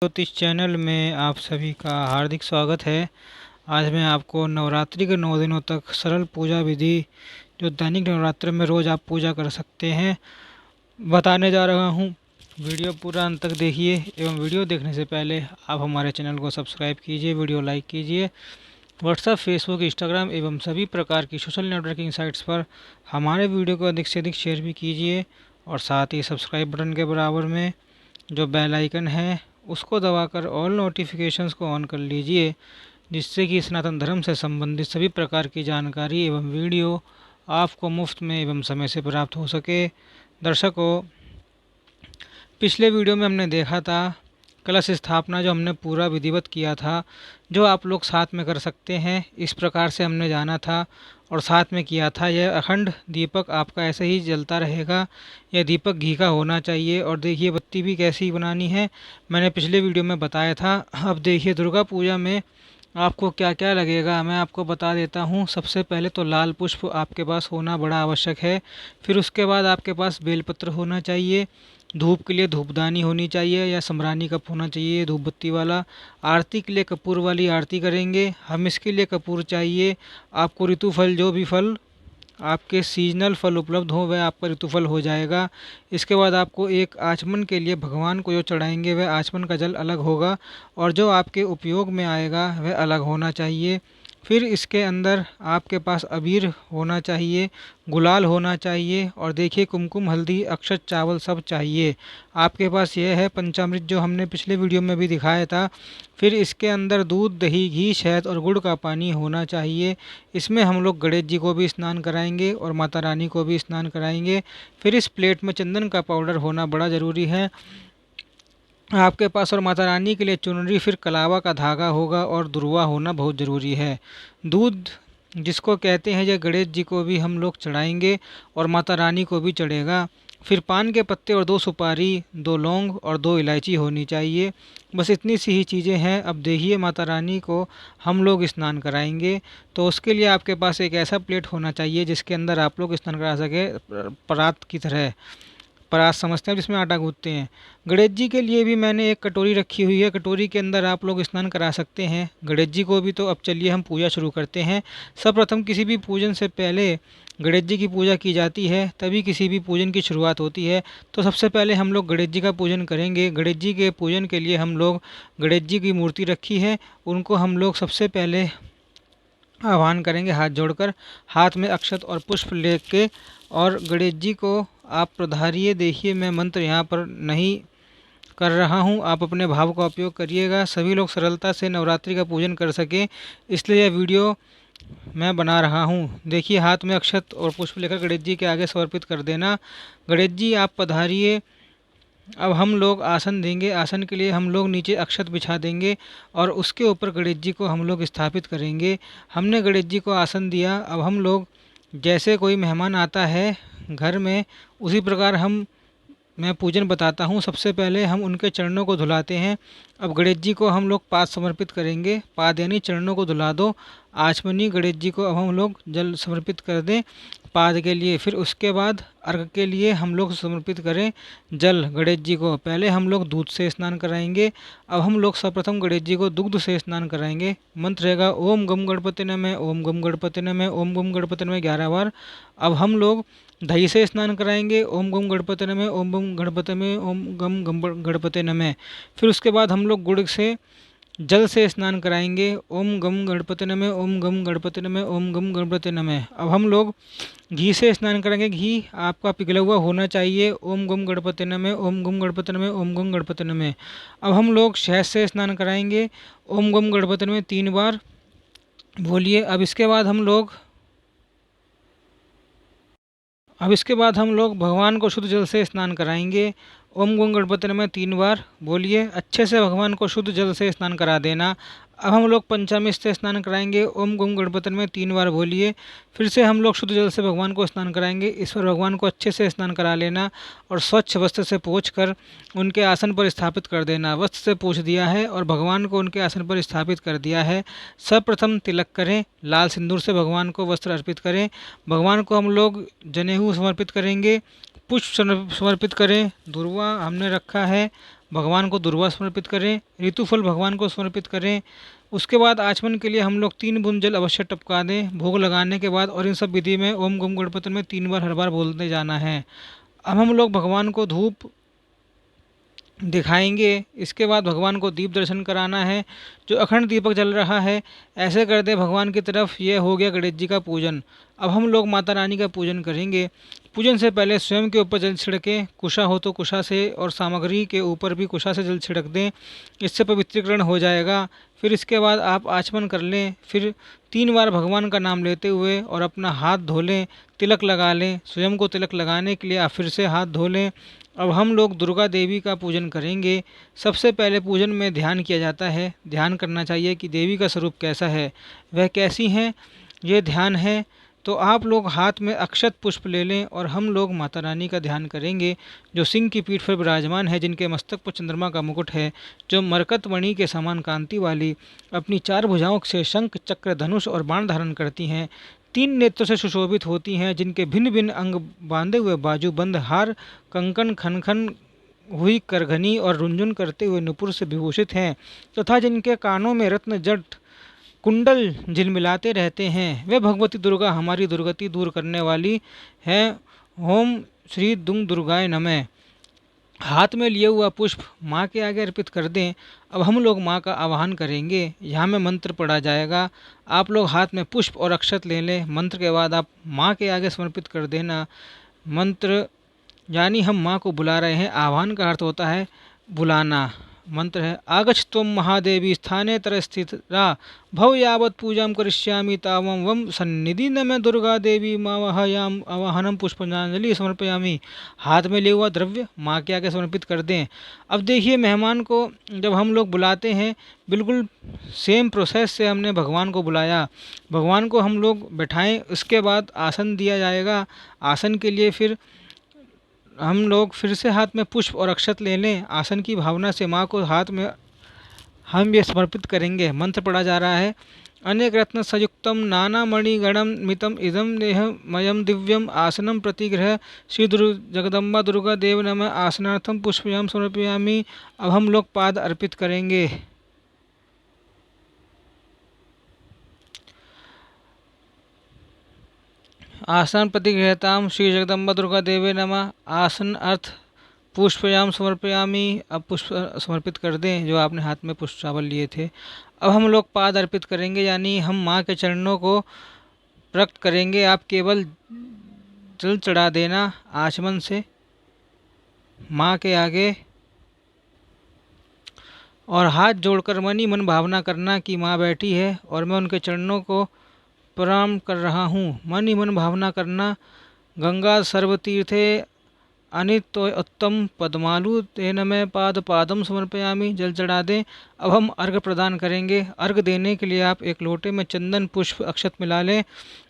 ज्योतिष चैनल में आप सभी का हार्दिक स्वागत है। आज मैं आपको नवरात्रि के 9 दिनों तक सरल पूजा विधि जो दैनिक नवरात्र में रोज़ आप पूजा कर सकते हैं बताने जा रहा हूं। वीडियो पूरा अंत तक देखिए एवं वीडियो देखने से पहले आप हमारे चैनल को सब्सक्राइब कीजिए, वीडियो लाइक कीजिए। व्हाट्सएप, फेसबुक, इंस्टाग्राम एवं सभी प्रकार की सोशल नेटवर्किंग साइट्स पर हमारे वीडियो को अधिक से अधिक शेयर भी कीजिए और साथ ही सब्सक्राइब बटन के बराबर में जो बेल आइकन है उसको दबाकर ऑल नोटिफिकेशंस को ऑन कर लीजिए, जिससे कि सनातन धर्म से संबंधित सभी प्रकार की जानकारी एवं वीडियो आपको मुफ्त में एवं समय से प्राप्त हो सके। दर्शकों, पिछले वीडियो में हमने देखा था कलश स्थापना, जो हमने पूरा विधिवत किया था, जो आप लोग साथ में कर सकते हैं इस प्रकार से हमने जाना था और साथ में किया था। यह अखंड दीपक आपका ऐसे ही जलता रहेगा। यह दीपक घी का होना चाहिए। और देखिए बत्ती भी कैसी बनानी है, मैंने पिछले वीडियो में बताया था। अब देखिए दुर्गा पूजा में आपको क्या क्या लगेगा मैं आपको बता देता हूँ। सबसे पहले तो लाल पुष्प आपके पास होना बड़ा आवश्यक है। फिर उसके बाद आपके पास बेलपत्र होना चाहिए। धूप के लिए धूपदानी होनी चाहिए या सम्रानी कप होना चाहिए धूप बत्ती वाला। आरती के लिए कपूर वाली आरती करेंगे हम, इसके लिए कपूर चाहिए। आपको ऋतु फल, जो भी फल आपके सीजनल फल उपलब्ध हो वह आपका ऋतुफल हो जाएगा। इसके बाद आपको एक आचमन के लिए भगवान को जो चढ़ाएंगे वह आचमन का जल अलग होगा और जो आपके उपयोग में आएगा वह अलग होना चाहिए। फिर इसके अंदर आपके पास अबीर होना चाहिए, गुलाल होना चाहिए और देखिए कुमकुम, हल्दी, अक्षत, चावल सब चाहिए। आपके पास यह है पंचामृत, जो हमने पिछले वीडियो में भी दिखाया था। फिर इसके अंदर दूध, दही, घी, शहद और गुड़ का पानी होना चाहिए। इसमें हम लोग गणेश जी को भी स्नान कराएंगे और माता रानी को भी स्नान कराएंगे। फिर इस प्लेट में चंदन का पाउडर होना बड़ा ज़रूरी है आपके पास, और माता रानी के लिए चुनरी, फिर कलावा का धागा होगा और दुर्वा होना बहुत ज़रूरी है। दूध जिसको कहते हैं, यह गणेश जी को भी हम लोग चढ़ाएंगे और माता रानी को भी चढ़ेगा। फिर पान के पत्ते और 2 सुपारी, 2 लौंग और 2 इलायची होनी चाहिए। बस इतनी सी ही चीज़ें हैं। अब देखिए माता रानी को हम लोग स्नान कराएंगे, तो उसके लिए आपके पास एक ऐसा प्लेट होना चाहिए जिसके अंदर आप लोग स्नान करा सके, परात की तरह। परात समझते हैं जिसमें आटा गूंथते हैं। गणेश जी के लिए भी मैंने एक कटोरी रखी हुई है, कटोरी के अंदर आप लोग स्नान करा सकते हैं गणेश जी को भी। तो अब चलिए हम पूजा शुरू करते हैं। सर्वप्रथम किसी भी पूजन से पहले गणेश जी की पूजा की जाती है, तभी किसी भी पूजन की शुरुआत होती है। तो सबसे पहले हम लोग गणेश जी का पूजन करेंगे। गणेश जी के पूजन के लिए हम लोग गणेश जी की मूर्ति रखी है, उनको हम लोग सबसे पहले आह्वान करेंगे हाथ जोड़कर, हाथ में अक्षत और पुष्प लेके। और गणेश जी को आप पधारिए। देखिए मैं मंत्र यहाँ पर नहीं कर रहा हूँ, आप अपने भाव का उपयोग करिएगा। सभी लोग सरलता से नवरात्रि का पूजन कर सकें, इसलिए यह वीडियो मैं बना रहा हूँ। देखिए हाथ में अक्षत और पुष्प लेकर गणेश जी के आगे समर्पित कर देना। गणेश जी आप पधारिए। अब हम लोग आसन देंगे। आसन के लिए हम लोग नीचे अक्षत बिछा देंगे और उसके ऊपर गणेश जी को हम लोग स्थापित करेंगे। हमने गणेश जी को आसन दिया। अब हम लोग, जैसे कोई मेहमान आता है घर में, उसी प्रकार मैं पूजन बताता हूँ। सबसे पहले हम उनके चरणों को धुलाते हैं। अब गणेश जी को हम लोग पाद समर्पित करेंगे। पाद यानी चरणों को धुला दो। आचमनी गणेश जी को अब हम लोग जल समर्पित कर दें पाद के लिए। फिर उसके बाद अर्घ के लिए हम लोग समर्पित करें जल गणेश जी को। पहले हम लोग दूध से स्नान कराएंगे। अब हम लोग सर्वप्रथम गणेश जी को दुग्ध से स्नान कराएंगे। मंत्र रहेगा ओम गम गणपति नमः, ओम गम गणपति नमः, ओम गम गणपति नमः 11 बार। अब हम लोग दही से स्नान कराएंगे। ओम गम गणपति नमः, ओम गम गणपति में, ओम गम गणपति नमः। फिर उसके बाद हम लोग गुड़ से, जल से स्नान कराएंगे। ओम गम गणपति नमः, ओम गम गणपति नमः, ओम गम गणपति नमः। अब हम लोग घी से स्नान करेंगे। घी आपका पिघला हुआ होना चाहिए। ओम गम गणपति नमः, ओम गम गणपति नमः, ओम गम गणपति नमः। अब हम लोग शहद से स्नान कराएंगे। ओम गम गणपति नमः 3 बार बोलिए। अब इसके बाद हम लोग भगवान को शुद्ध जल से स्नान कराएंगे। ओम गम गणपति नमः 3 बार बोलिए। अच्छे से भगवान को शुद्ध जल से स्नान करा देना। अब हम लोग पंचामृत से स्नान कराएंगे। ओम गम गणपति नमः 3 बार बोलिए। फिर से हम लोग शुद्ध जल से भगवान को स्नान कराएंगे। इस पर भगवान को अच्छे से स्नान करा लेना और स्वच्छ वस्त्र से पोंछ कर उनके आसन पर स्थापित कर देना। वस्त्र से पोंछ दिया है और भगवान को उनके आसन पर स्थापित कर दिया है। सर्वप्रथम तिलक करें, लाल सिंदूर से भगवान को वस्त्र अर्पित करें। भगवान को हम लोग जनेऊ समर्पित करेंगे, पुष्प समर्पित करें। दुर्वा हमने रखा है, भगवान को दुर्वा समर्पित करें, ऋतुफल भगवान को समर्पित करें। उसके बाद आचमन के लिए हम लोग 3 बूंद जल अवश्य टपका दें भोग लगाने के बाद, और इन सब विधि में ओम गम गणपति में 3 बार हर बार बोलते जाना है। अब हम लोग भगवान को धूप दिखाएंगे। इसके बाद भगवान को दीप दर्शन कराना है, जो अखंड दीपक जल रहा है ऐसे कर दे भगवान की तरफ। ये हो गया गणेश जी का पूजन। अब हम लोग माता रानी का पूजन करेंगे। पूजन से पहले स्वयं के ऊपर जल छिड़कें, कुशा हो तो कुशा से, और सामग्री के ऊपर भी कुशा से जल छिड़क दें, इससे पवित्रीकरण हो जाएगा। फिर इसके बाद आप आचमन कर लें। फिर 3 बार भगवान का नाम लेते हुए और अपना हाथ धो लें, तिलक लगा लें। स्वयं को तिलक लगाने के लिए आप फिर से हाथ धो लें। अब हम लोग दुर्गा देवी का पूजन करेंगे। सबसे पहले पूजन में ध्यान किया जाता है। ध्यान करना चाहिए कि देवी का स्वरूप कैसा है, वह कैसी हैं, ये ध्यान है। तो आप लोग हाथ में अक्षत पुष्प ले लें और हम लोग माता रानी का ध्यान करेंगे, जो सिंह की पीठ पर विराजमान है, जिनके मस्तक पर चंद्रमा का मुकुट है, जो मरकत मणि के समान कांति वाली, अपनी 4 भुजाओं से शंख चक्र धनुष और बाण धारण करती हैं, 3 नेत्रों से सुशोभित होती हैं, जिनके भिन्न भिन्न अंग बांधे हुए बाजू बंद हार, कंकन खन खन हुई करघनी और रुंझुन करते हुए नुपुर से विभूषित हैं, तथा जिनके कानों में रत्न जट कुंडल झिलमिलाते रहते हैं। वे भगवती दुर्गा हमारी दुर्गति दूर करने वाली है। ओम श्री दुंग दुर्गाय नमः। हाथ में लिए हुआ पुष्प माँ के आगे अर्पित कर दें। अब हम लोग माँ का आवाहन करेंगे। यहाँ में मंत्र पढ़ा जाएगा। आप लोग हाथ में पुष्प और अक्षत ले लें। मंत्र के बाद आप माँ के आगे समर्पित कर देना। मंत्र यानी हम माँ को बुला रहे हैं। आह्वान का अर्थ होता है बुलाना। मंत्र है आगच्छ त्वं महादेवी स्थाने तरस्थिता भव यावत् पूजां करिष्यामि तावं वम सन्निधि न मैं दुर्गा देवी मावहयाम आवाहनम पुष्पांजलि समर्पयामि। हाथ में लिया हुआ द्रव्य माँ के आगे समर्पित कर दें। अब देखिए, मेहमान को जब हम लोग बुलाते हैं, बिल्कुल सेम प्रोसेस से हमने भगवान को बुलाया। भगवान को हम लोग बैठाएं, उसके बाद आसन दिया जाएगा। आसन के लिए फिर हम लोग फिर से हाथ में पुष्प और अक्षत ले लें। आसन की भावना से माँ को हाथ में हम ये समर्पित करेंगे। मंत्र पढ़ा जा रहा है अनेक रत्न संयुक्तम नाना मणिगणम मितम इदम देहमयम दिव्यम आसनम प्रतिग्रह श्री जगदम्बा दुर्गा देव नमः आसनार्थम पुष्पयाम समर्पयामि। अब हम लोग पाद अर्पित करेंगे। आसन प्रतिगृहताम श्री जगदम्बा दुर्गा देवे नमः। आसन अर्थ पुष्पयाम समर्पयामि। अब पुष्प समर्पित कर दें जो आपने हाथ में पुष्प चावल लिए थे। अब हम लोग पाद अर्पित करेंगे, यानी हम माँ के चरणों को प्रकट करेंगे। आप केवल जल चढ़ा देना आचमन से माँ के आगे, और हाथ जोड़कर मन ही मन भावना करना कि माँ बैठी है और मैं उनके चरणों को प्रणाम कर रहा हूँ। मन ही मन भावना करना। गंगा सर्वतीर्थे अनित्योत्तम पद्मालु तेन मैं पाद पादम समर्पयामि। जल चढ़ा दें। अब हम अर्घ प्रदान करेंगे। अर्घ देने के लिए आप एक लोटे में चंदन पुष्प अक्षत मिला लें।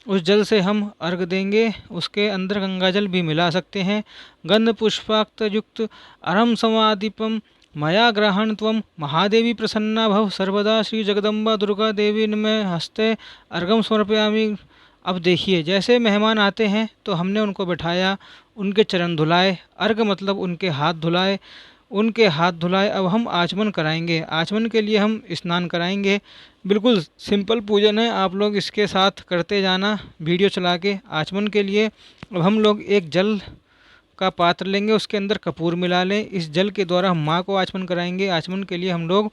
उस जल से हम अर्घ देंगे। उसके अंदर गंगा जल भी मिला सकते हैं। गंध पुष्पाक्त युक्त अरम समादीपम मया ग्रहण त्वं महादेवी प्रसन्ना भव सर्वदा श्री जगदम्बा दुर्गा देवी में हस्ते अर्घम समर्पयामि। अब देखिए, जैसे मेहमान आते हैं तो हमने उनको बैठाया, उनके चरण धुलाए। अर्घ मतलब उनके हाथ धुलाए, उनके हाथ धुलाए। अब हम आचमन कराएंगे। आचमन के लिए हम स्नान कराएंगे। बिल्कुल सिंपल पूजन है, आप लोग इसके साथ करते जाना वीडियो चला के। आचमन के लिए अब हम लोग एक जल का पात्र लेंगे, उसके अंदर कपूर मिला लें। इस जल के द्वारा हम माँ को आचमन कराएंगे। आचमन के लिए हम लोग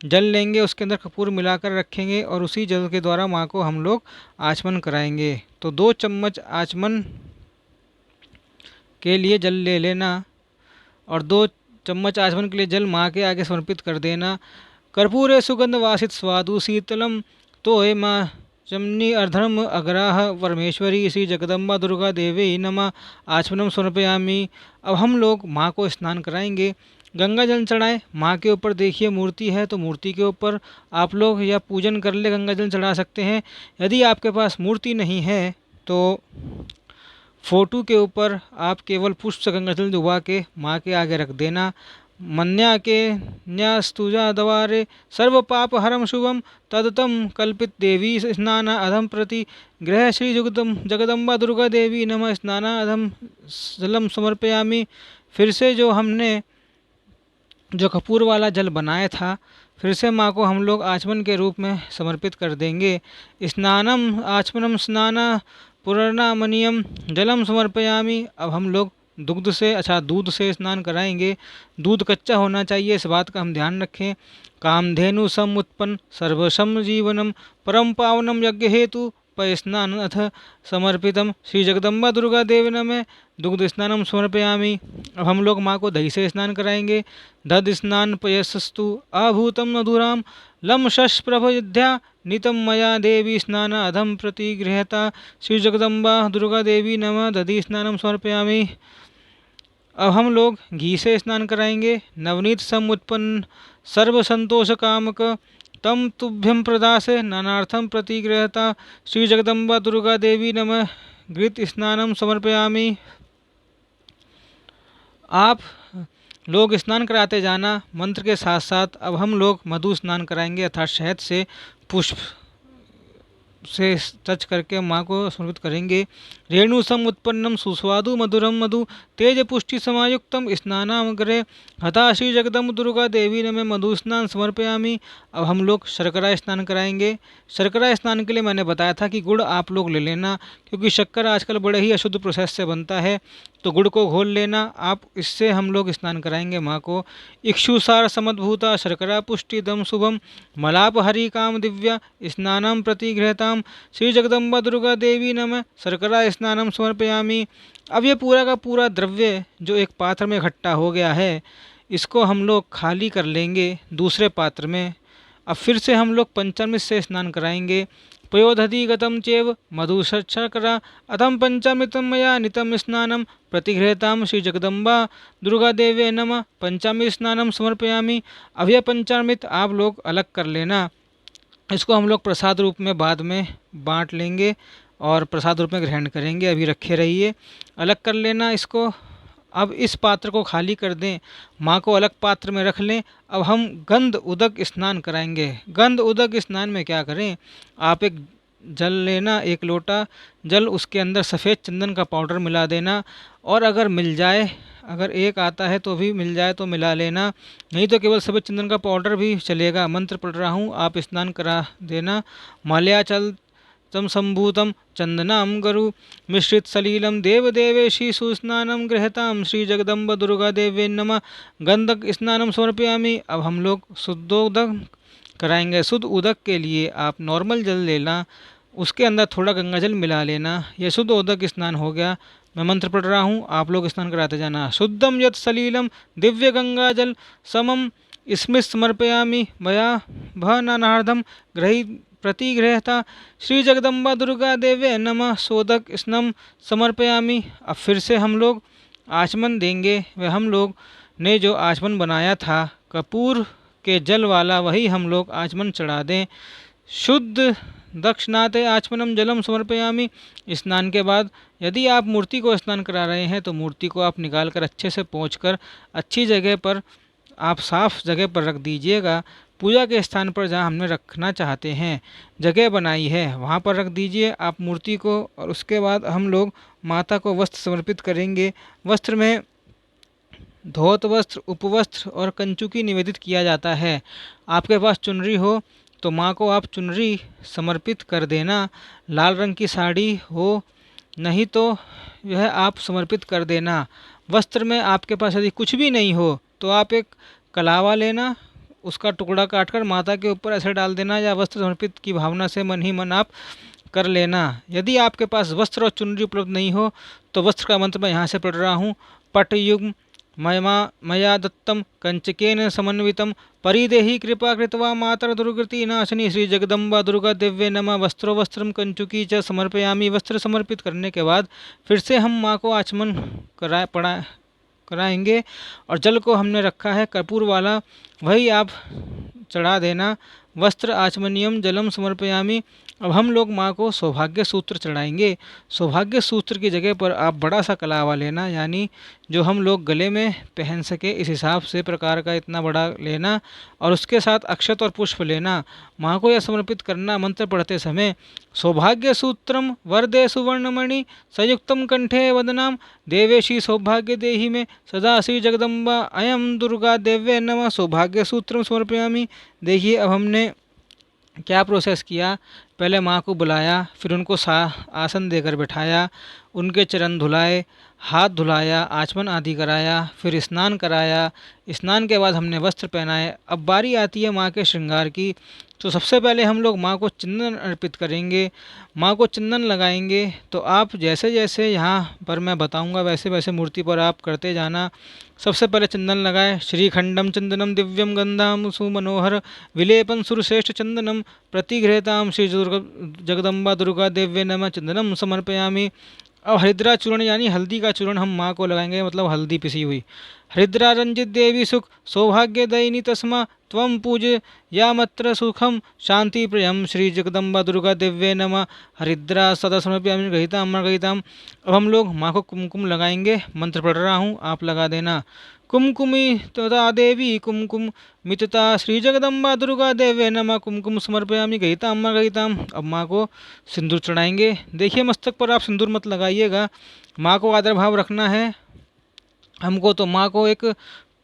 जल लेंगे, उसके अंदर कपूर मिलाकर रखेंगे और उसी जल के द्वारा माँ को हम लोग आचमन कराएंगे। तो 2 चम्मच आचमन के लिए जल ले लेना और 2 चम्मच आचमन के लिए जल माँ के आगे समर्पित कर देना। कर्पूरे सुगंध वासित स्वादु शीतलम तो हे माँ चमनी अर्धर्म अग्राह परमेश्वरी श्री जगदम्बा दुर्गा देवी नमः आचमनम समर्पयामि। अब हम लोग माँ को स्नान कराएंगे। गंगा जल चढ़ाएं। माँ के ऊपर देखिए मूर्ति है, तो मूर्ति के ऊपर आप लोग या पूजन कर ले गंगा जल चढ़ा सकते हैं। यदि आपके पास मूर्ति नहीं है तो फोटो के ऊपर आप केवल पुष्प से गंगा जल डुबा के माँ के आगे रख देना। मन्या के न्यास्तुजा द्वारे सर्व पाप हरम शुभम तदतम कल्पित देवी स्नान अधम प्रति गृह श्री जगदम्बा दुर्गा देवी नमः स्नान अधम जलम समर्पयामि। फिर से जो हमने जो कपूर वाला जल बनाया था फिर से माँ को हम लोग आचमन के रूप में समर्पित कर देंगे। स्नानम आचमनम स्नाना पूर्णामनियम जलम समर्पयामि। अब हम लोग दुग्ध से दूध से स्नान कराएंगे। दूध कच्चा होना चाहिए, इस बात का हम ध्यान रखें। कामधेनु सम उत्पन्न सर्वसम जीवनम परम पावनम यज्ञ हेतु पय स्नान अथ समर्पितम श्री जगदम्बा दुर्गा देवी नमः दुग्ध स्नानम समर्पयामि। अब हम लोग माँ को दही से स्नान कराएंगे। दध स्नान पयसस्तु आभूतम मधुराम लम शश प्रभयुध्या नितम मया देवी स्नान अधम प्रतिगृहता श्री जगदम्बा दुर्गा देवी नमः दधि स्नानम समर्पयामि। अब हम लोग घी से स्नान कराएंगे। नवनीत सम उत्पन्न सर्व संतोष कामक तम तुभ्यम प्रदासे नानार्थम प्रतिगृहता श्री जगदम्बा दुर्गा देवी नमः घृत स्नानम समर्पयामि। आप लोग स्नान कराते जाना मंत्र के साथ साथ। अब हम लोग मधु स्नान कराएंगे अर्थात शहद से पुष्प से टच करके माँ को समर्पित करेंगे। रेणु सम उत्पन्नम सुस्वादु मधुरम मधु तेज पुष्टि समायुक्तम स्नानामग्रे हता श्री जगदम्ब दुर्गा देवी ने मैं मधु स्नान समर्पयामि। अब हम लोग शर्करा स्नान कराएंगे। शर्करा स्नान के लिए मैंने बताया था कि गुड़ आप लोग ले लेना, क्योंकि शक्कर आजकल बड़े ही अशुद्ध प्रोसेस से बनता है, तो गुड़ को घोल लेना आप। इससे हम लोग स्नान कराएंगे माँ को। इक्षुसार समद्भूता शर्करा पुष्टि दम शुभम मलाप हरि काम दिव्या स्नानम प्रतिगृहताम श्री जगदम्बा दुर्गा देवी नमः शर्करा स्नानम समर्पयामि। अब ये पूरा का पूरा द्रव्य जो एक पात्र में इकट्ठा हो गया है, इसको हम लोग खाली कर लेंगे दूसरे पात्र में। अब फिर से हम लोग पंचामृत से स्नान कराएंगे। पयोदधि गतम चेव मधुशर्करा अथम पंचामृतम मया नितम स्नानम प्रतिगृहताम श्री जगदम्बा दुर्गा देवे नमः पंचामृत स्नानम समर्पयामि। अब यह पंचामृत आप लोग अलग कर लेना। इसको हम लोग प्रसाद रूप में बाद में बांट लेंगे और प्रसाद रूप में ग्रहण करेंगे। अभी रखे रहिए, अलग कर लेना इसको। अब इस पात्र को खाली कर दें, माँ को अलग पात्र में रख लें। अब हम गंध उदक स्नान कराएंगे। गंध उदक स्नान में क्या करें, आप एक जल लेना, एक लोटा जल, उसके अंदर सफ़ेद चंदन का पाउडर मिला देना, और अगर मिल जाए, अगर एक आता है तो भी मिल जाए तो मिला लेना, नहीं तो केवल सफ़ेद चंदन का पाउडर भी चलेगा। मंत्र पढ़ रहा हूँ, आप स्नान करा देना। माल्याचल तम संभूतम चंदनाम गरु मिश्रित सलीलम देवदेवेशी सुस्नानम गृहताम श्री जगदम्ब दुर्गा देवे नमः गंधक स्नानम समर्पयामि। अब हम लोग शुद्धोदक कराएंगे। शुद्ध उदक के लिए आप नॉर्मल जल लेना, उसके अंदर थोड़ा गंगा जल मिला लेना। यह शुद्ध उदक स्नान हो गया। मैं मंत्र पढ़ रहा हूँ, आप लोग स्नान कराते जाना। शुद्धम यत् सलीलम दिव्य गंगा जल समम स्मृत समर्पयामि मया भनार्धम ग्रही प्रतिगृहता श्री जगदम्बा दुर्गा देवे नमः सोदक स्नम समर्पयामि। अब फिर से हम लोग आचमन देंगे। वह हम लोग ने जो आचमन बनाया था कपूर के जल वाला, वही हम लोग आचमन चढ़ा दें। शुद्ध दक्षिणाते आचमनम जलम समर्पयामि। स्नान के बाद यदि आप मूर्ति को स्नान करा रहे हैं तो मूर्ति को आप निकाल कर अच्छे से पोंछकर अच्छी जगह पर, आप साफ जगह पर रख दीजिएगा। पूजा के स्थान पर जहाँ हमने रखना चाहते हैं जगह बनाई है वहाँ पर रख दीजिए आप मूर्ति को। और उसके बाद हम लोग माता को वस्त्र समर्पित करेंगे। वस्त्र में धोत वस्त्र, उपवस्त्र और कंचुकी निवेदित किया जाता है। आपके पास चुनरी हो तो माँ को आप चुनरी समर्पित कर देना। लाल रंग की साड़ी हो, नहीं तो यह आप समर्पित कर देना। वस्त्र में आपके पास यदि कुछ भी नहीं हो तो आप एक कलावा लेना, उसका टुकड़ा काटकर माता के ऊपर ऐसे डाल देना, या वस्त्र समर्पित की भावना से मन ही मन आप कर लेना। यदि आपके पास वस्त्र और चुनरी उपलब्ध नहीं हो तो वस्त्र का मंत्र मैं यहाँ से पढ़ रहा हूँ। पटयुग्म मया दत्तम कंचकेन समन्वितम परिदेहि कृपा कृत्वा मातर दुर्गति नाशनी श्री जगदम्बा दुर्गा दिव्य नमः वस्त्रो वस्त्रम कंचुकी च समर्पयामि। वस्त्र समर्पित करने के बाद फिर से हम माँ को आचमन कराएंगे और जल को हमने रखा है कपूर वाला, वही आप चढ़ा देना। वस्त्र आचमनीयम जलम समर्पयामि। अब हम लोग माँ को सौभाग्य सूत्र चढ़ाएंगे। सौभाग्य सूत्र की जगह पर आप बड़ा सा कलावा लेना, यानी जो हम लोग गले में पहन सके इस हिसाब से प्रकार का इतना बड़ा लेना, और उसके साथ अक्षत और पुष्प लेना। माँ को यह समर्पित करना मंत्र पढ़ते समय, सौभाग्य सूत्रम वरदे सुवर्णमणि संयुक्तम कंठे वदनाम देवेशी सौभाग्य देहि में सदा श्री जगदम्बा अयम दुर्गा देव्य नमः। सौभाग्य सूत्रम समर्पयामि। देखिए अब हमने क्या प्रोसेस किया। पहले माँ को बुलाया, फिर उनको आसन देकर बैठाया, उनके चरण धुलाए, हाथ धुलाया, आचमन आदि कराया, फिर स्नान कराया। स्नान के बाद हमने वस्त्र पहनाए। अब बारी आती है माँ के श्रृंगार की। तो सबसे पहले हम लोग माँ को चंदन अर्पित करेंगे, माँ को चंदन लगाएंगे। तो आप जैसे जैसे यहाँ पर मैं बताऊँगा वैसे वैसे मूर्ति पर आप करते जाना। सबसे पहले चंदन लगाए। श्रीखंडम चंदनम दिव्यम गंधाम सुमनोहर विलेपन सुरश्रेष्ठ चंदनम प्रतिगृहताम श्री जगदम्बा दुर्गा देव्य नमः चंदनम समर्पयामि। अब हरिद्रा चूर्ण यानी हल्दी का चूर्ण हम माँ को लगाएंगे, मतलब हल्दी पिसी हुई। हरिद्रा रंजित देवी सुख सौभाग्य दयिनी तस्मा त्वं पूज यामत्र सुखम शांति प्रियम श्री जगदम्बा दुर्गा देव्य नमः हरिद्रा सदा समर्पयामि गहिताम गहिताम। अब हम लोग माँ को कुमकुम लगाएंगे। मंत्र पढ़ रहा हूँ, आप लगा देना। कुमकुमी तदा देवी कुमकुम मितता श्री जगदम्बा दुर्गा देव्य नमः कुमकुम समर्पयामि गहिताम गहिताम। अब माँ को सिंदूर चढ़ाएंगे। देखिए मस्तक पर आप सिंदूर मत लगाइएगा, माँ को आदर भाव रखना है हमको। तो माँ को एक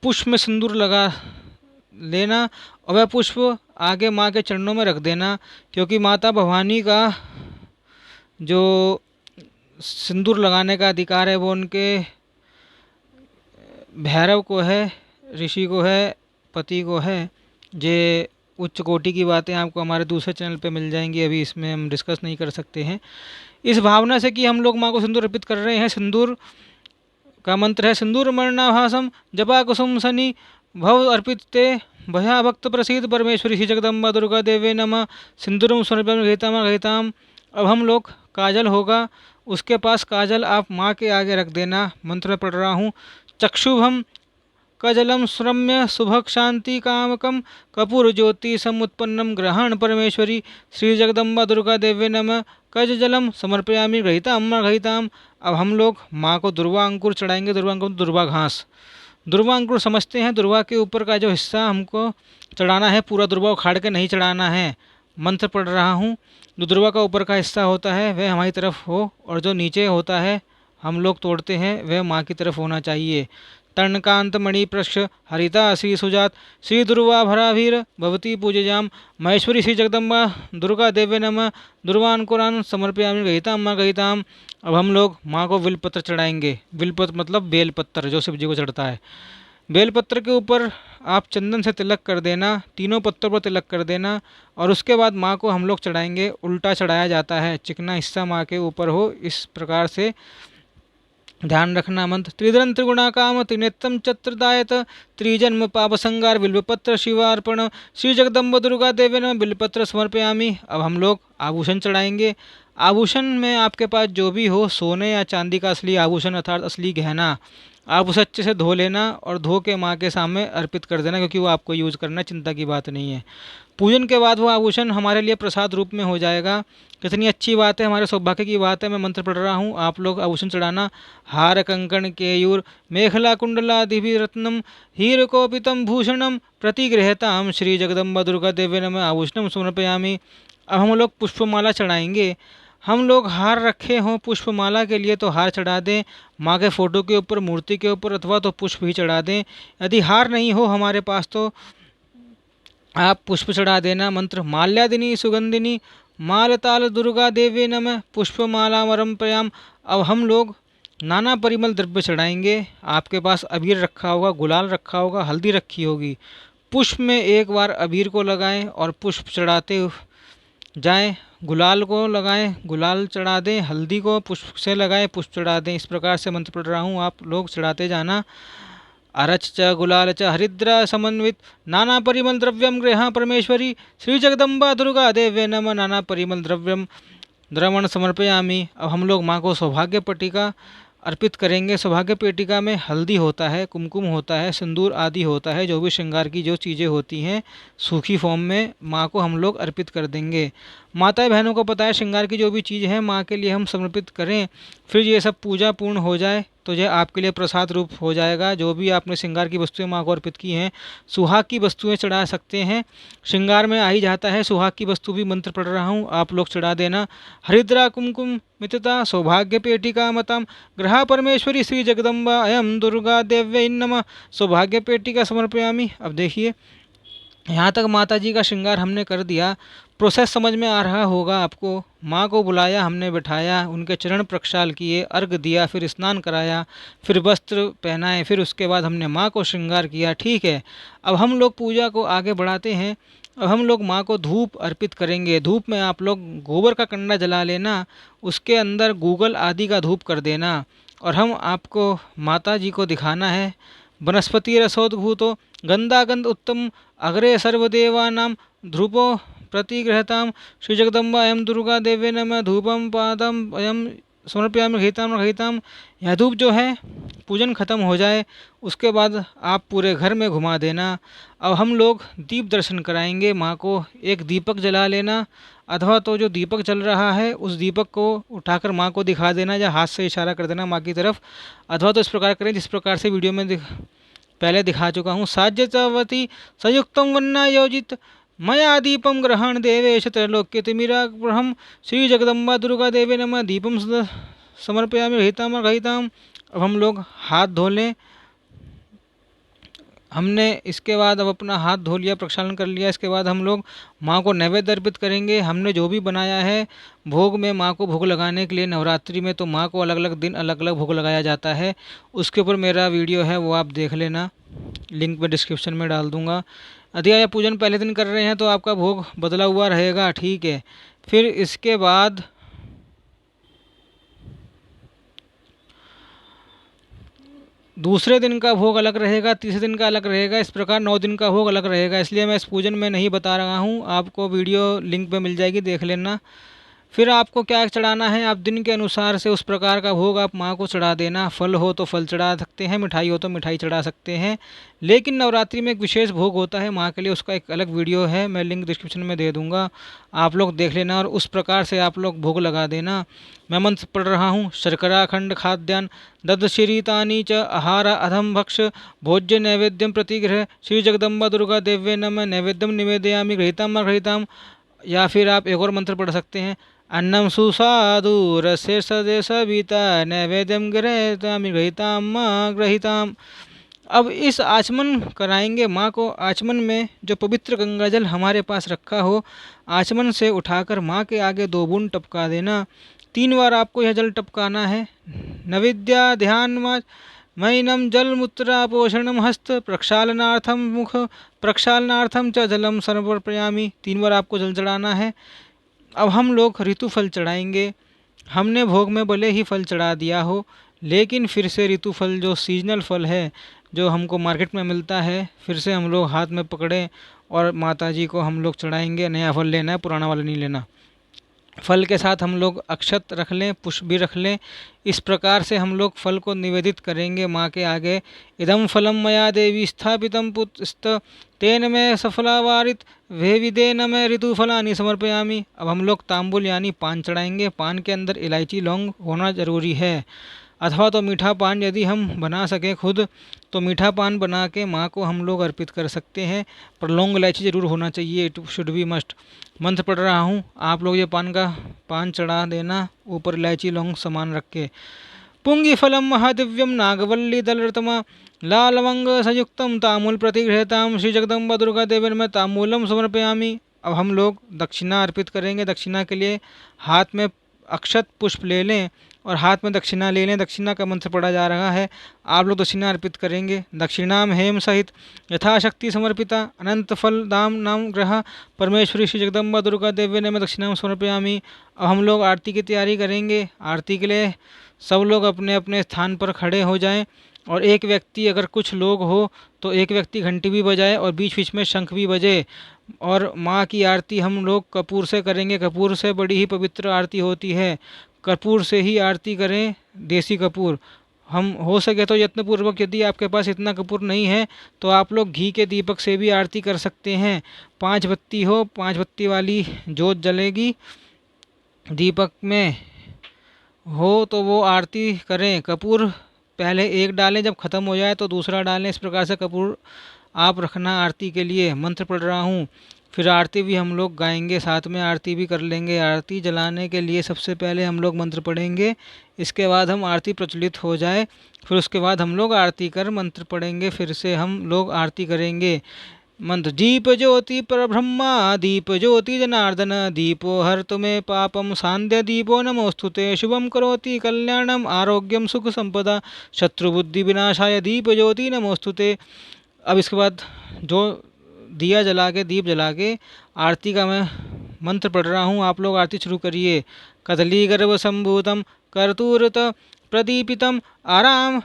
पुष्प में सिंदूर लगा लेना, और वह पुष्प आगे माँ के चरणों में रख देना, क्योंकि माता भवानी का जो सिंदूर लगाने का अधिकार है वो उनके भैरव को है, ऋषि को है, पति को है। ये उच्च कोटि की बातें आपको हमारे दूसरे चैनल पे मिल जाएंगी, अभी इसमें हम डिस्कस नहीं कर सकते हैं। इस भावना से कि हम लोग माँ को सिंदूर अर्पित कर रहे हैं। सिंदूर का मंत्र है सिंदूर मरणाभासम जपा कुसुम सनी भव अर्पित ते भया भक्त प्रसिद्ध परमेश्वरी श्री जगदम्बा दुर्गा देवे नमः सिंदूरम समर्पयामि गहिताम गहिताम। अब हम लोग काजल होगा, उसके पास काजल आप माँ के आगे रख देना। मंत्र पढ़ रहा हूँ। चक्षुभम कजलम श्रम्य सुभग शांति कामकम कपूर ज्योति समुत्पन्नम ग्रहण परमेश्वरी श्री जगदम्बा दुर्गा देव्य नमः कज जलम समर्पयामि गहिताम गहिताम। अब हम लोग माँ को दुर्वा अंकुर चढ़ाएंगे। दुर्वा अंकुर दुर्वा घास, दुर्वा अंकुर समझते हैं। दुर्वा के ऊपर का जो हिस्सा हमको चढ़ाना है, पूरा दुर्वा उखाड़ के नहीं चढ़ाना है। मंत्र पढ़ रहा हूँ। जो दुर्वा का ऊपर का हिस्सा होता है वह हमारी तरफ हो, और जो नीचे होता है हम लोग तोड़ते हैं वह माँ की तरफ होना चाहिए। तर्णकांत मणि पृक्ष हरिता श्री सुजात श्री दुर्वा भराभीर भवती पूजयाम महेश्वरी श्री जगदम्बा दुर्गा देव्य नमः दुर्वांकुरान समर्पयामि गहिताम गहिताम। अब हम लोग माँ को बिलपत्र चढ़ाएंगे। बिलपत्र मतलब बेलपत्र, जो शिव जी को चढ़ता है। बेलपत्र के ऊपर आप चंदन से तिलक कर देना, तीनों पत्तों पर तिलक कर देना, और उसके बाद माँ को हम लोग चढ़ाएंगे। उल्टा चढ़ाया जाता है, चिकना हिस्सा माँ के ऊपर हो, इस प्रकार से ध्यान रखना। मंत्र त्रिधरन त्रिगुणा काम त्रिनेत्रम चत्रदायत त्रिजन्म पाप संगार बिल्वपत्र शिवार्पण श्री जगदम्ब दुर्गा देवी नमः बिल्वपत्र समर्पयामि। अब हम लोग आभूषण चढ़ाएंगे। आभूषण में आपके पास जो भी हो, सोने या चांदी का असली आभूषण अर्थात असली गहना, आप उसे अच्छे से धो लेना और धो के माँ के सामने अर्पित कर देना, क्योंकि वो आपको यूज़ करना, चिंता की बात नहीं है। पूजन के बाद वो आभूषण हमारे लिए प्रसाद रूप में हो जाएगा। कितनी अच्छी बात है, हमारे सौभाग्य की बात है। मैं मंत्र पढ़ रहा हूँ, आप लोग आभूषण चढ़ाना। हार कंकण केयूर मेखला कुंडलादिभि रत्नम हीरकोपितम भूषणम प्रतिगृहताम श्री जगदम्बा दुर्गा देवी नमः आभूषणम समर्पयामि। अब हम लोग पुष्पमाला चढ़ाएंगे। हम लोग हार रखे हों पुष्पमाला के लिए तो हार चढ़ा दें, माँ के फोटो के ऊपर, मूर्ति के ऊपर, अथवा तो पुष्प ही चढ़ा दें। यदि हार नहीं हो हमारे पास तो आप पुष्प चढ़ा देना। मंत्र माल्यादिनी सुगंधिनी मालताल दुर्गा देवी नमः पुष्पमाला वरम्पयाम। अब हम लोग नाना परिमल द्रव्य चढ़ाएंगे। आपके पास अबीर रखा होगा, गुलाल रखा होगा, हल्दी रखी होगी। पुष्प में एक बार अबीर को लगाएं और पुष्प चढ़ाते जाएं। गुलाल को लगाएं, गुलाल चढ़ा दें। हल्दी को पुष्प से लगाएं, पुष्प चढ़ा दें। इस प्रकार से मंत्र पढ़ रहा हूँ, आप लोग चढ़ाते जाना। अरच च गुलाल च हरिद्रा समन्वित नाना परिमल द्रव्यम गृह परमेश्वरी श्री जगदम्बा दुर्गा देव्य नमः नाना परिमल द्रव्यम द्रवण समर्पयामि। अब हम लोग माँ को सौभाग्य पट्टिका अर्पित करेंगे। सौभाग्य पेटिका में हल्दी होता है, कुमकुम होता है, सिंदूर आदि होता है, जो भी श्रृंगार की जो चीज़ें होती हैं सूखी फॉर्म में माँ को हम लोग अर्पित कर देंगे। माताएं बहनों को पता है श्रृंगार की जो भी चीज़ है माँ के लिए हम समर्पित करें। फिर ये सब पूजा पूर्ण हो जाए तो यह आपके लिए प्रसाद रूप हो जाएगा। जो भी आपने श्रृंगार की वस्तुएं माँ को अर्पित की हैं, सुहाग की वस्तुएं चढ़ा सकते हैं। श्रृंगार में आ ही जाता है सुहाग की वस्तु भी, मंत्र पढ़ रहा हूँ, आप लोग चढ़ा देना। हरिद्रा कुमकुम मितता सौभाग्य पेटिका मतम ग्रहा परमेश्वरी श्री जगदम्बा अयम दुर्गा देव्यै नमः सौभाग्य पेटिका समर्पयामि। अब देखिए यहाँ तक माता जी का श्रृंगार हमने कर दिया। प्रोसेस समझ में आ रहा होगा आपको। माँ को बुलाया, हमने बिठाया, उनके चरण प्रक्षाल किए, अर्घ दिया, फिर स्नान कराया, फिर वस्त्र पहनाए, फिर उसके बाद हमने माँ को श्रृंगार किया। ठीक है, अब हम लोग पूजा को आगे बढ़ाते हैं। अब हम लोग माँ को धूप अर्पित करेंगे। धूप में आप लोग गोबर का कंडा जला लेना, उसके अंदर गूगल आदि का धूप कर देना, और हम आपको माता जी को दिखाना है। वनस्पति रसोद्भूतो गंधागंध उत्तम अग्रे सर्वदेवानां ध्रुवो प्रतिगृहताम श्री जगदम्बा एवं दुर्गा देवे नमः धूपम पादम एवं समर्पयामि घृताम। यह धूप जो है पूजन खत्म हो जाए उसके बाद आप पूरे घर में घुमा देना। अब हम लोग दीप दर्शन कराएंगे माँ को। एक दीपक जला लेना, अथवा तो जो दीपक जल रहा है उस दीपक को उठाकर माँ को दिखा देना, या हाथ से इशारा कर देना माँ की तरफ, अथवा तो इस प्रकार करें जिस प्रकार से वीडियो में पहले दिखा चुका हूँ। साज्यवती संयुक्तम वन्ना योजित मया दीपम ग्रहण देवेश त्रैलोक्यतिमिराग्रहम श्री जगदम्बा दुर्गा देवे नमः दीपम समर्पयामि घृताम। अब हम लोग हाथ धो लें। हमने इसके बाद अब अपना हाथ धो लिया, प्रक्षालन कर लिया। इसके बाद हम लोग माँ को नैवेद्य अर्पित करेंगे। हमने जो भी बनाया है भोग में माँ को भोग लगाने के लिए, नवरात्रि में तो माँ को अलग अलग दिन अलग अलग भोग लगाया जाता है। उसके ऊपर मेरा वीडियो है, वो आप देख लेना, लिंक मैं डिस्क्रिप्शन में डाल दूँगा। यदि आप पूजन पहले दिन कर रहे हैं तो आपका भोग बदला हुआ रहेगा। ठीक है, फिर इसके बाद दूसरे दिन का भोग अलग रहेगा, तीसरे दिन का अलग रहेगा, इस प्रकार 9 दिन का भोग अलग रहेगा। इसलिए मैं इस पूजन में नहीं बता रहा हूँ, आपको वीडियो लिंक पे मिल जाएगी, देख लेना। फिर आपको क्या चढ़ाना है, आप दिन के अनुसार से उस प्रकार का भोग आप माँ को चढ़ा देना। फल हो तो फल चढ़ा सकते हैं, मिठाई हो तो मिठाई चढ़ा सकते हैं। लेकिन नवरात्रि में एक विशेष भोग होता है माँ के लिए, उसका एक अलग वीडियो है, मैं लिंक डिस्क्रिप्शन में दे दूँगा, आप लोग देख लेना और उस प्रकार से आप लोग भोग लगा देना। मैं मंत्र पढ़ रहा हूँ। शर्कराखंड खाद्यान ददशीरीतानि च आहार अधम भक्ष भोज्य नैवेद्यम प्रतिगृह श्री जगदम्बा दुर्गा देव्ये नमः नैवेद्यम निवेदयामि घृताम। या फिर आप एक और मंत्र पढ़ सकते हैं। अन्नम सुसादु रसे सदे सविता नैवेद्यम गृहीतामि ग्रहीताम। अब इस आचमन कराएंगे माँ को। आचमन में जो पवित्र गंगा जल हमारे पास रखा हो, आचमन से उठाकर माँ के आगे 2 बूंद टपका देना। 3 बार आपको यह जल टपकाना है। नविद्या ध्यान मैनम जल मुद्रा पोषणम हस्त प्रक्षालनार्थम मुख प्रक्षालनार्थम च जलम समर्पयामि। 3 बार आपको जल चढ़ाना है। अब हम लोग ऋतु फल चढ़ाएंगे। हमने भोग में भले ही फल चढ़ा दिया हो, लेकिन फिर से ऋतु फल जो सीजनल फल है, जो हमको मार्केट में मिलता है, फिर से हम लोग हाथ में पकड़ें और माता जी को हम लोग चढ़ाएंगे। नया फल लेना है, पुराना वाला नहीं लेना। फल के साथ हम लोग अक्षत रख लें, पुष्प भी रख लें। इस प्रकार से हम लोग फल को निवेदित करेंगे माँ के आगे। इदम फलम मया देवी स्थापितम पुस्त तेन में सफलावारित वे विदे न मैं ऋतु फलानी समर्पयामि। अब हम लोग तांबुल यानी पान चढ़ाएंगे। पान के अंदर इलायची लौंग होना जरूरी है, अथवा तो मीठा पान यदि हम बना सकें खुद तो मीठा पान बना के माँ को हम लोग अर्पित कर सकते हैं, पर लौंग इलायची ज़रूर होना चाहिए, इट शुड बी मस्ट। मंत्र पढ़ रहा हूँ, आप लोग ये पान चढ़ा देना, ऊपर इलायची लौंग सामान रख के। पुंगी फलम महादिव्यम नागवल्ली दलरतमा लालवंग संयुक्तम तामूल प्रतिगृहताम श्री जगदम्बा दुर्गा देवी में तामूलम समर्पयामि। अब हम लोग दक्षिणा अर्पित करेंगे। दक्षिणा के लिए हाथ में अक्षत पुष्प ले लें और हाथ में दक्षिणा ले लें। दक्षिणा का मंत्र पढ़ा जा रहा है, आप लोग दक्षिणा अर्पित करेंगे। दक्षिणाम हेम सहित यथाशक्ति समर्पिता अनंत फल दाम नाम ग्रह परमेश्वरी श्री जगदम्बा दुर्गा देवी ने मैं दक्षिणाम समर्पयामि। अब हम लोग आरती की तैयारी करेंगे। आरती के लिए सब लोग अपने अपने स्थान पर खड़े हो जाएं, और एक व्यक्ति, अगर कुछ लोग हो तो एक व्यक्ति घंटी भी बजाए और बीच बीच में शंख भी बजे। और माँ की आरती हम लोग कपूर से करेंगे। कपूर से बड़ी ही पवित्र आरती होती है। कपूर से ही आरती करें, देसी कपूर। हम हो सके तो यत्नपूर्वक, यदि आपके पास इतना कपूर नहीं है तो आप लोग घी के दीपक से भी आरती कर सकते हैं। 5 बत्ती हो, 5 बत्ती वाली जोत जलेगी दीपक में हो तो वो आरती करें। कपूर पहले एक डालें, जब ख़त्म हो जाए तो दूसरा डालें। इस प्रकार से कपूर आप रखना आरती के लिए। मंत्र पढ़ रहा हूँ, फिर आरती भी हम लोग गाएंगे, साथ में आरती भी कर लेंगे। आरती जलाने के लिए सबसे पहले हम लोग मंत्र पढ़ेंगे, इसके बाद हम आरती प्रज्वलित हो जाए, फिर उसके बाद हम लोग आरती कर मंत्र पढ़ेंगे, फिर से हम लोग आरती करेंगे। मंत्र। दीप ज्योति परब्रह्मा दीप ज्योति जनार्दन दीपो हरतु मे पापम सांध्य दीपो नमोस्तुते शुभम करोति कल्याणम आरोग्यम सुख संपदा शत्रुबुद्धि विनाशाय दीप ज्योति नमोस्तुते। अब इसके बाद जो दिया जला के, दीप जला के आरती का मैं मंत्र पढ़ रहा हूँ, आप लोग आरती शुरू करिए। कदली गर्भ संभूतम कर्तूरत प्रदीपितम आराम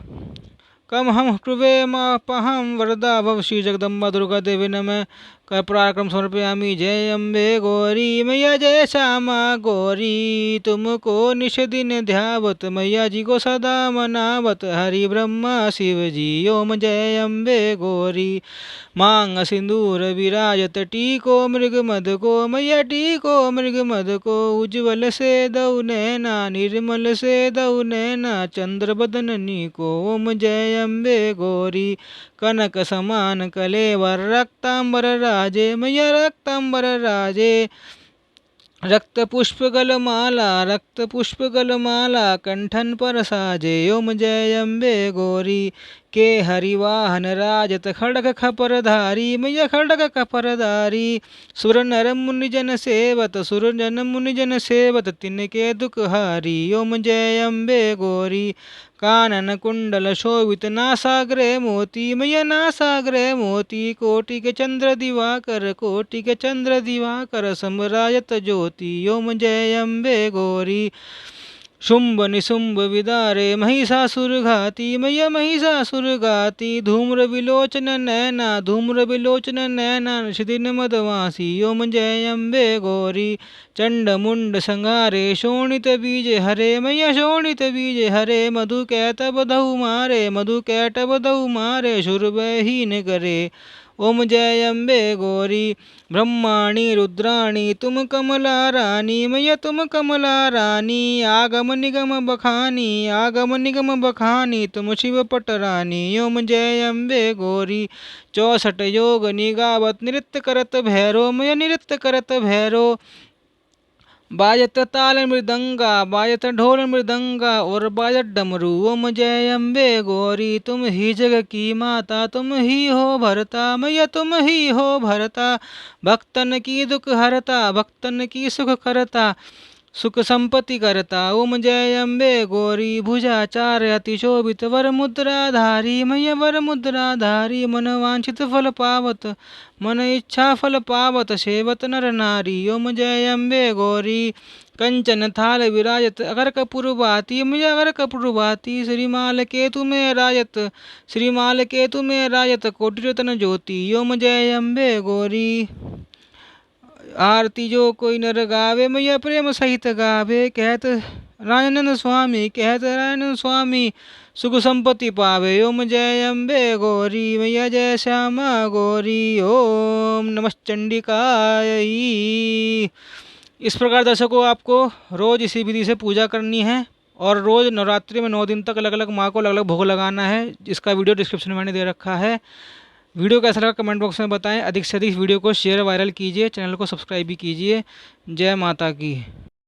कम हम कृवेमपहं वरदा भव श्री जगदम्बा दुर्गा देवी नमः। कर्पूरार्पणं समर्पयामि। जय अम्बे गौरी मैया जय श्यामा गौरी, तुमको निश दिन ध्यावत मैया जी को सदा मनावत। हरि ब्रह्मा शिव जी ओम जय अम्बे गौरी। मांग सिंदूर विराजत टीको मृग मद को मैया टीको मृग मद को। उज्ज्वल से दौ नैना निर्मल से दौ नैना चंद्र बदननी को। ओम जय अम्बे गौरी। कनक समान कलेवर रक्तांबर राजे मैया रक्तांबर राजे। रक्त पुष्प गलमाला कंठन पर साजे। ओम जय अम्बे गौरी। के हरिवाहन राजत खड़ग खपरधारी मैया खड़ग खपरधारी। सुर नर मुनिजन सेवत तिनके दुख हारी। ओम जय अम्बे गौरी। कानन कुंडल शोभित नासाग्रे मोती मैया नासाग्रे मोती। कोटि के चंद्र दिवाकर समराजत ज्योति। ओम जय अम्बे गौरी। शुंभ निशुंभ विदारे महिषासुर घाती मैया महिषासुर घाती। धूम्र विलोचन नैना निशिदिन मदवासी। ओम जय अम्बे गौरी। चंड मुंड संहारे शोणित बीज हरे मैया शोणित बीज हरे। मधु कैटभ दहु मारे शुरबहीन करे। ओम जय अम्बे गौरी। ब्रह्माणी रुद्राणी तुम कमला रानी मैया तुम कमला रानी। आगम निगम बखानी तुम शिव पटरानी। ओम जय अम्बे गौरी। 64 योग निगावत नृत्य करत भैरो मैया नृत्य करत भैरो। बाजत ताल मृदंगा बाजत ढोल मृदंगा और बाजत डमरू। ओम जय अम्बे गौरी। तुम ही जग की माता तुम ही हो भरता मैया तुम ही हो भरता। भक्तन की दुख हरता भक्तन की सुख करता सुख संपत्ति करता। ओम जय अम्बे गौरी। भुजाचार्य अति शोभित वर मुद्राधारी मैया वर मुद्राधारी। मन वांछित फल पावत मन इच्छा फल पावत सेवत नर नारी। ओम जय अम्बे गौरी। कंचन थाल विराजत अगर कपूर बाती मैया अगर कपूर बाती। श्रीमाल के तुम्हें राजत कोटि रत्न ज्योति। ओम जय अम्बे गौरी। आरती जो कोई नर गावे मैया प्रेम सहित गावे। कहत राजनंद स्वामी सुख संपत्ति पावे। ओम जय अम्बे गौरी मैया जय श्यामा गौरी। ओम नमः चंडिकाय। इस प्रकार दर्शकों आपको रोज इसी विधि से पूजा करनी है और रोज नवरात्रि में 9 दिन तक अलग अलग माँ को अलग अलग भोग लगाना है। जिसका वीडियो डिस्क्रिप्शन में मैंने दे रखा है। वीडियो कैसा लगा कमेंट बॉक्स में बताएं। अधिक से अधिक वीडियो को शेयर वायरल कीजिए, चैनल को सब्सक्राइब भी कीजिए। जय माता की।